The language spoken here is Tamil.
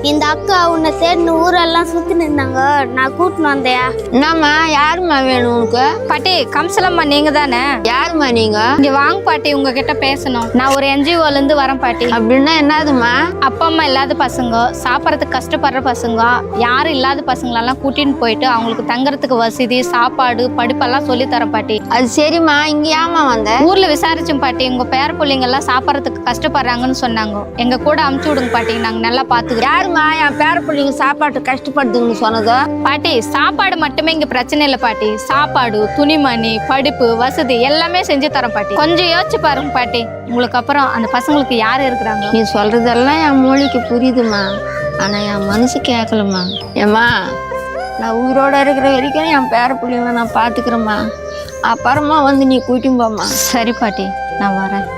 இந்த அக்கா உன்னை தேடின ஊரெல்லாம் சுத்தின்னு இருந்தாங்க, நான் கூட்டின்னு வந்தேயா. என்னம்மா யாரும்மா வேணும் உனக்கு? பாட்டி கம்சலம்மா நீங்க தானே? யாரும்மா நீங்க? இங்க வாங்க பாட்டி, உங்ககிட்ட பேசணும். நான் ஒரு NGOல இருந்து வரேன் பாட்டி. அப்படின்னா என்னதுமா? அப்பா அம்மா இல்லாத பசங்க, சாப்பிட்றதுக்கு கஷ்டப்படுற பசங்க, யாரும் இல்லாத பசங்களெல்லாம் கூட்டின்னு போயிட்டு அவங்களுக்கு தங்குறதுக்கு வசதி, சாப்பாடு, படிப்பெல்லாம் சொல்லி தரேன் பாட்டி. அது சரிம்மா, இங்க ஏமா வந்த? ஊர்ல விசாரிச்சோம் பாட்டி, உங்க பேர பிள்ளைங்க எல்லாம் சாப்பிட்றதுக்கு கஷ்டப்படுறாங்கன்னு சொன்னாங்க. எங்க கூட அமுச்சு விடுங்க பாட்டி, நாங்க நல்லா பாத்துக்கிறோம். யாருமா என் பேர பிள்ளைங்க சாப்பாட்டு கஷ்டப்படுதுன்னு சொன்னதோ? பாட்டி சாப்பாடு மட்டுமே இங்க பிரச்சனை இல்லை பாட்டி, சாப்பாடு, துணிமணி, படிப்பு, வசதி எல்லாமே செஞ்சு தரேன் பாட்டி. கொஞ்சம் யோசிச்சு பாருங்க பாட்டி, உங்களுக்கு அப்புறம் அந்த பசங்களுக்கு யாரு இருக்கிறாங்க? நீ சொல்றதெல்லாம் என் மொழிக்கு புரியுதுமா, ஆனா என் மனசு கேட்கலம்மா. ஏம்மா நான் உயிரோட இருக்கிற வரைக்கும் என் பேர பிள்ளைங்களை நான் பாத்துக்கிறேம்மா, அப்புறமா வந்து நீ கூட்டின்னு போம்மா. சரி பாட்டி, நான் வரேன்.